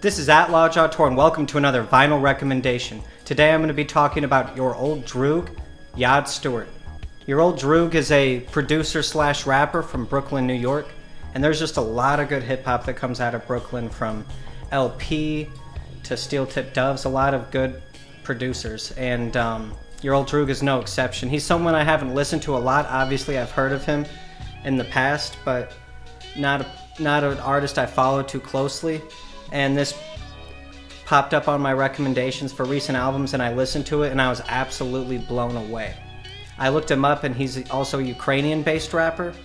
This is Auteur, and welcome to another vinyl recommendation. Today I'm going to be talking about YOD Droog, YOD Stewart. YOD Droog is a producer slash rapper from Brooklyn, New York, and there's just a lot of good hip hop that comes out of Brooklyn, from LP to Steel Tip Doves, a lot of good producers, and YOD Droog is no exception. He's someone I haven't listened to a lot. Obviously I've heard of him in the past, but not an artist I follow too closely. And this popped up on my recommendations for recent albums, and I listened to it and I was absolutely blown away. I looked him up, and he's also a Ukrainian-based rapper,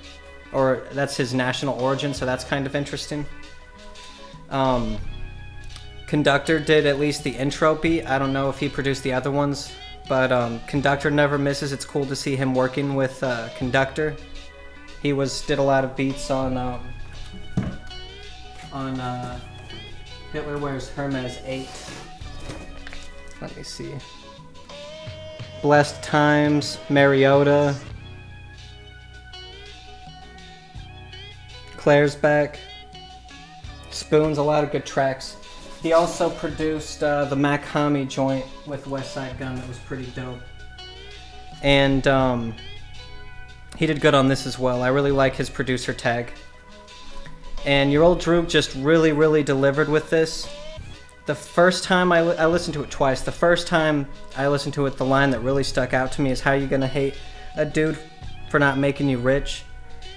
or that's his national origin, so that's kind of interesting. Conductor did at least the intro beat. I don't know if he produced the other ones, but Conductor never misses. It's cool to see him working with Conductor. He did a lot of beats on Hitler Wears Hermes 8. Let me see. Blessed Times, Mariota, Claire's Back, Spoons, a lot of good tracks. He also produced the Mac Hami joint with West Side Gun that was pretty dope. And he did good on this as well. I really like his producer tag. And YOD Droog just really delivered with this. The first time I listened to it twice. The first time I listened to it, the line that really stuck out to me is, "How you gonna hate a dude for not making you rich?"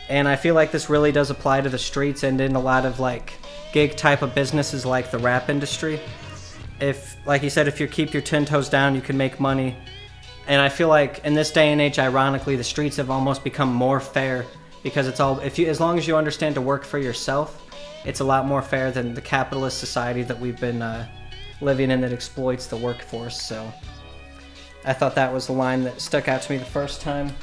And I feel like this really does apply to the streets and in a lot of like gig type of businesses like the rap industry. If, like he said, if you keep your 10 toes down, you can make money. And I feel like in this day and age, ironically, the streets have almost become more fair, because it's all, as long as you understand to work for yourself, it's a lot more fair than the capitalist society that we've been living in that exploits the workforce. So I thought that was the line that stuck out to me the first time.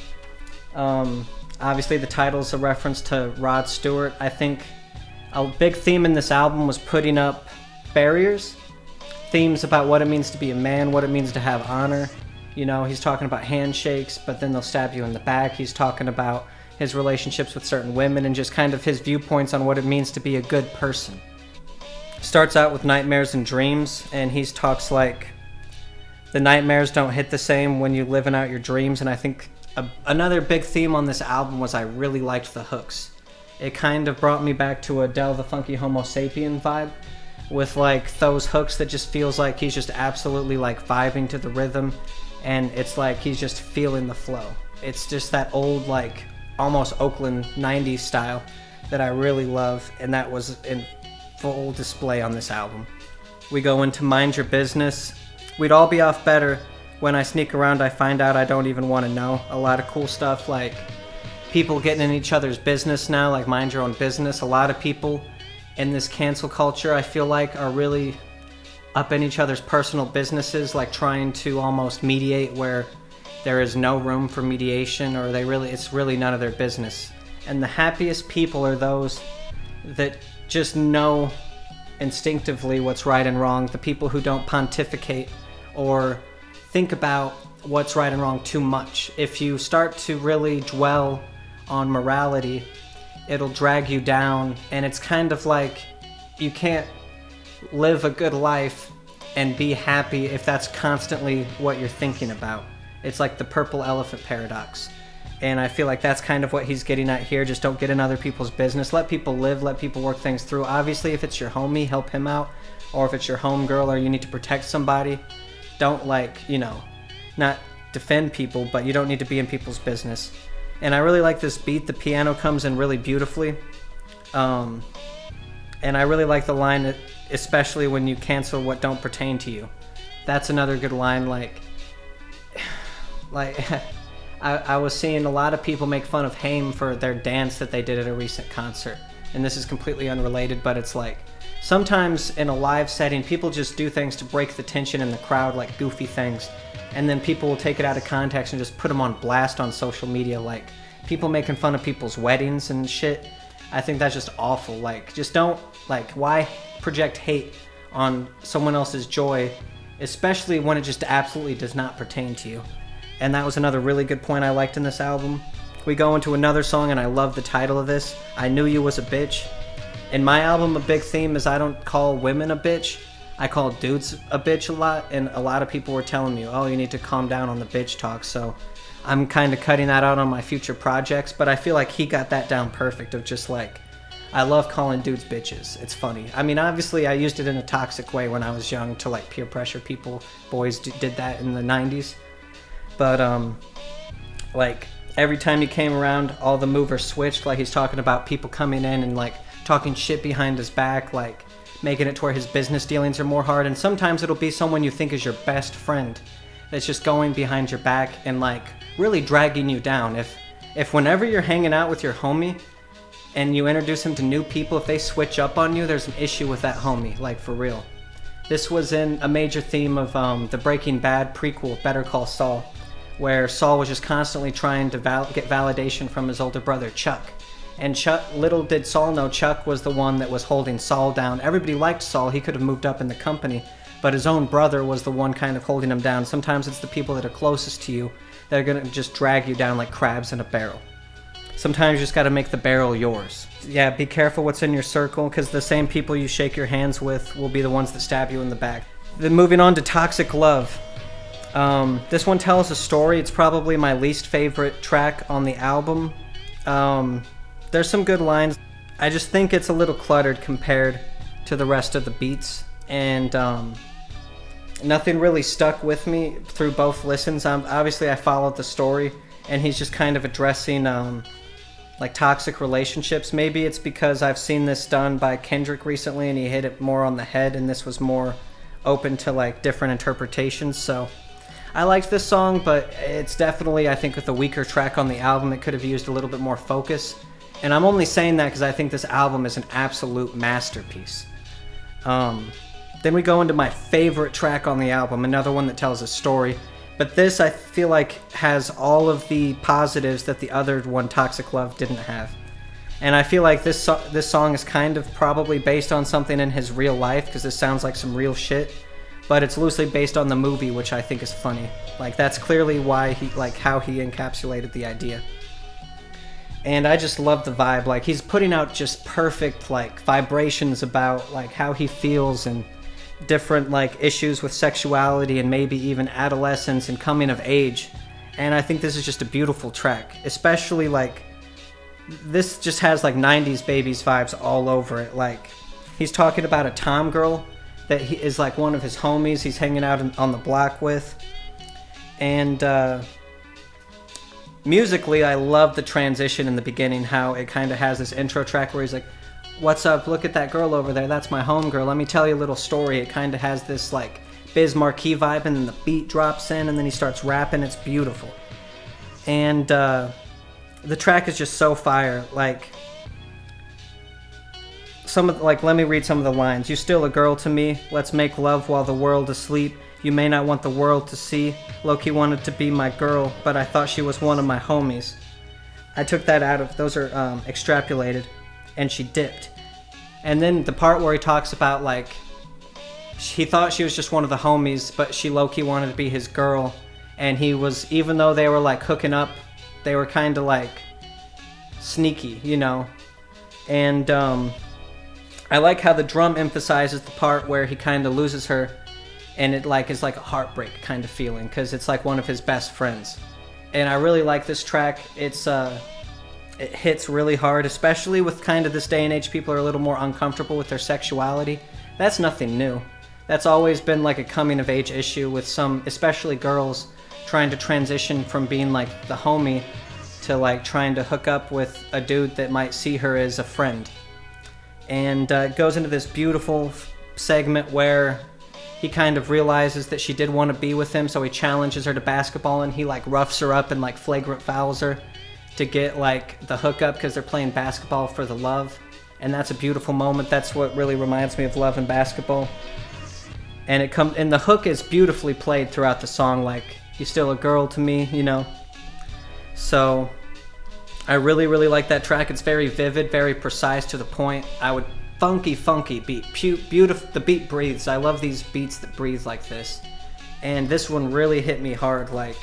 Obviously the title's a reference to Rod Stewart. I think a big theme in this album was putting up barriers, themes about what it means to be a man, what it means to have honor. You know, he's talking about handshakes, but then they'll stab you in the back. He's talking about his relationships with certain women and just kind of his viewpoints on what it means to be a good person. Starts out with nightmares and dreams, and he talks like the nightmares don't hit the same when you're living out your dreams. And I think another big theme on this album was I really liked the hooks. It kind of brought me back to Adele the Funky Homo Sapien vibe, with like those hooks that just feels like he's just absolutely like vibing to the rhythm, and it's like he's just feeling the flow. It's just that old like almost Oakland 90s style that I really love, and that was in full display on this album. We go into Mind Your Business. We'd all be off better. When I sneak around, I find out I don't even want to know. A lot of cool stuff, like people getting in each other's business now, like mind your own business. A lot of people in this cancel culture, I feel like, are really up in each other's personal businesses, like trying to almost mediate where there is no room for mediation, or it's really none of their business. And the happiest people are those that just know instinctively what's right and wrong, the people who don't pontificate or think about what's right and wrong too much. If you start to really dwell on morality, it'll drag you down, and it's kind of like you can't live a good life and be happy if that's constantly what you're thinking about. It's like the purple elephant paradox. And I feel like that's kind of what he's getting at here. Just don't get in other people's business. Let people live, let people work things through. Obviously, if it's your homie, help him out. Or if it's your homegirl or you need to protect somebody, don't not defend people, but you don't need to be in people's business. And I really like this beat. The piano comes in really beautifully. And I really like the line, that, especially when you cancel what don't pertain to you. That's another good line, I was seeing a lot of people make fun of Haim for their dance that they did at a recent concert. And this is completely unrelated, but it's like, sometimes in a live setting, people just do things to break the tension in the crowd, like goofy things. And then people will take it out of context and just put them on blast on social media, like people making fun of people's weddings and shit. I think that's just awful. Like, just don't, why project hate on someone else's joy, especially when it just absolutely does not pertain to you. And that was another really good point I liked in this album. We go into another song, and I love the title of this, I Knew You Was a Bitch. In my album, a big theme is I don't call women a bitch. I call dudes a bitch a lot, and a lot of people were telling me, oh, you need to calm down on the bitch talk. So I'm kind of cutting that out on my future projects, but I feel like he got that down perfect of just like, I love calling dudes bitches. It's funny. I mean, obviously I used it in a toxic way when I was young to like peer pressure people. Boys did that in the 90s. But like every time he came around, all the movers switched. Like he's talking about people coming in and like talking shit behind his back, like making it to where his business dealings are more hard. And sometimes it'll be someone you think is your best friend that's just going behind your back and like really dragging you down. If whenever you're hanging out with your homie and you introduce him to new people, if they switch up on you, there's an issue with that homie, like for real. This was in a major theme of the Breaking Bad prequel, Better Call Saul, where Saul was just constantly trying to get validation from his older brother, Chuck. And Chuck, little did Saul know, Chuck was the one that was holding Saul down. Everybody liked Saul. He could have moved up in the company, but his own brother was the one kind of holding him down. Sometimes it's the people that are closest to you that are going to just drag you down like crabs in a barrel. Sometimes you just got to make the barrel yours. Yeah, be careful what's in your circle, because the same people you shake your hands with will be the ones that stab you in the back. Then moving on to Toxic Love. This one tells a story. It's probably my least favorite track on the album. There's some good lines. I just think it's a little cluttered compared to the rest of the beats, and nothing really stuck with me through both listens. Obviously I followed the story, and he's just kind of addressing like toxic relationships. Maybe it's because I've seen this done by Kendrick recently and he hit it more on the head, and this was more open to like different interpretations. So I liked this song, but it's definitely, I think, with a weaker track on the album, it could have used a little bit more focus. And I'm only saying that because I think this album is an absolute masterpiece. Then we go into my favorite track on the album, another one that tells a story. But this, I feel like, has all of the positives that the other one, Toxic Love, didn't have. And I feel like this song is kind of probably based on something in his real life, because this sounds like some real shit. But it's loosely based on the movie, which I think is funny. Like, that's clearly why how he encapsulated the idea. And I just love the vibe. Like, he's putting out just perfect, like, vibrations about, like, how he feels and different, like, issues with sexuality and maybe even adolescence and coming of age. And I think this is just a beautiful track. Especially, like, this just has, like, 90s Babies vibes all over it. Like, he's talking about a tom girl that he is, like, one of his homies he's hanging out on the block with. And, musically, I love the transition in the beginning, how it kind of has this intro track where he's like, what's up, look at that girl over there, that's my homegirl, let me tell you a little story. It kind of has this like Biz Markie vibe, and then the beat drops in and then he starts rapping. It's beautiful. And the track is just so fire. Like, let me read some of the lines. You still a girl to me, let's make love while the world is asleep. You may not want the world to see. Loki wanted to be my girl, but I thought she was one of my homies. I took that out of, those are extrapolated, and she dipped. And then the part where he talks about, like, he thought she was just one of the homies, but she low-key wanted to be his girl. And he was, even though they were, like, hooking up, they were kind of, like, sneaky, you know? And I like how the drum emphasizes the part where he kind of loses her, and it like is like a heartbreak kind of feeling, because it's like one of his best friends. And I really like this track. It hits really hard, especially with kind of this day and age, people are a little more uncomfortable with their sexuality. That's nothing new. That's always been like a coming of age issue with some, especially girls, trying to transition from being like the homie to like trying to hook up with a dude that might see her as a friend. And it goes into this beautiful segment where he kind of realizes that she did want to be with him, so he challenges her to basketball, and he like roughs her up and like flagrant fouls her to get like the hookup, because they're playing basketball for the love. And that's a beautiful moment. That's what really reminds me of love and basketball. And and the hook is beautifully played throughout the song, like, you're still a girl to me, you know. So I really, really like that track. It's very vivid, very precise, to the point. Funky beat. Beautiful. The beat breathes. I love these beats that breathe like this. And this one really hit me hard. Like,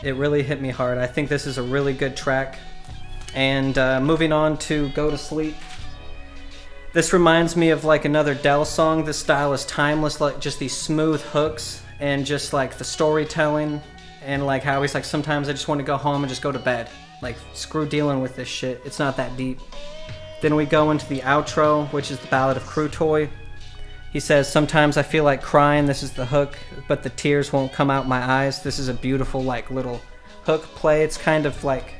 it really hit me hard. I think this is a really good track. And moving on to Go to Sleep. This reminds me of like another Dell song. The style is timeless, like just these smooth hooks and just like the storytelling and like how he's like, sometimes I just want to go home and just go to bed. Like, screw dealing with this shit. It's not that deep. Then we go into the outro, which is the Ballad of Crew Toy. He says, sometimes I feel like crying. This is the hook, but the tears won't come out my eyes. This is a beautiful like little hook play. It's kind of like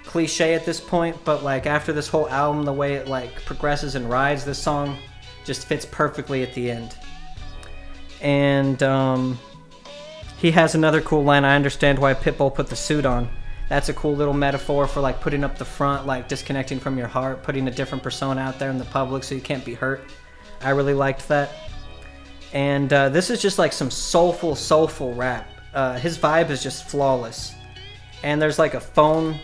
cliche at this point, but like after this whole album, the way it like progresses and rides, this song just fits perfectly at the end. And he has another cool line, I understand why Pitbull put the suit on. That's a cool little metaphor for like putting up the front, like disconnecting from your heart, putting a different persona out there in the public so you can't be hurt. I really liked that. And this is just like some soulful rap. His vibe is just flawless. And there's like a phone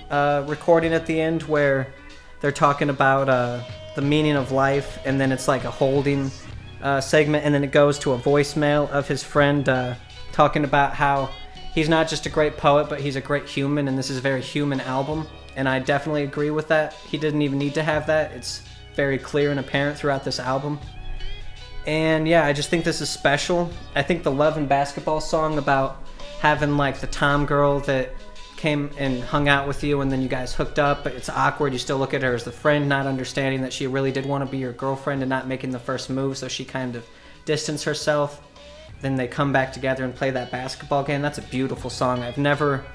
recording at the end where they're talking about the meaning of life, and then it's like a holding segment, and then it goes to a voicemail of his friend talking about how he's not just a great poet, but he's a great human, and this is a very human album. And I definitely agree with that. He didn't even need to have that. It's very clear and apparent throughout this album. And yeah, I just think this is special. I think the Love and Basketball song about having like the Tom girl that came and hung out with you and then you guys hooked up, but it's awkward. You still look at her as the friend, not understanding that she really did want to be your girlfriend and not making the first move, so she kind of distanced herself. Then they come back together and play that basketball game. That's a beautiful song. I've never,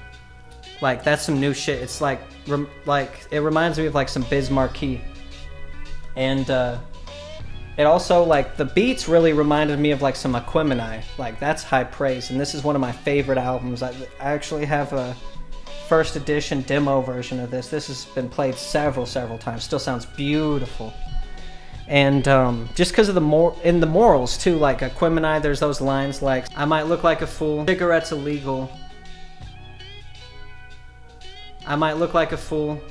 like, that's some new shit. It's like it reminds me of like some Biz Markie. And it also, like, the beats really reminded me of like some Aquemini. Like, that's high praise, and this is one of my favorite albums. I actually have a first edition demo version of this. This has been played several times. Still sounds beautiful. And just because of the morals too, like Aquemini, there's those lines like, I might look like a fool, cigarettes illegal. I might look like a fool,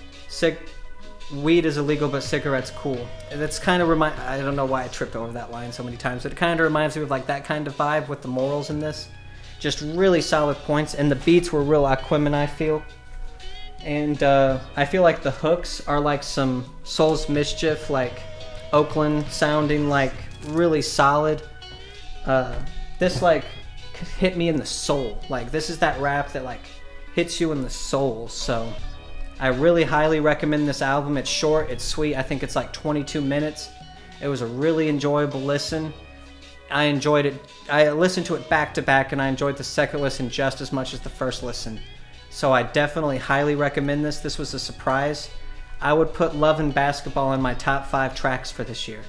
weed is illegal, but cigarettes cool. And that's kind of I don't know why I tripped over that line so many times, but it kind of reminds me of like that kind of vibe with the morals in this. Just really solid points, and the beats were real Aquemini feel. And I feel like the hooks are like some Soul's Mischief, like Oakland sounding, like really solid. This like hit me in the soul. Like, this is that rap that like hits you in the soul. So I really highly recommend this album. It's short, it's sweet. I think it's like 22 minutes. It was a really enjoyable listen. I enjoyed it. I listened to it back to back, and I enjoyed the second listen just as much as the first listen. So I definitely highly recommend this. This was a surprise. I would put Love and Basketball in my top 5 tracks for this year.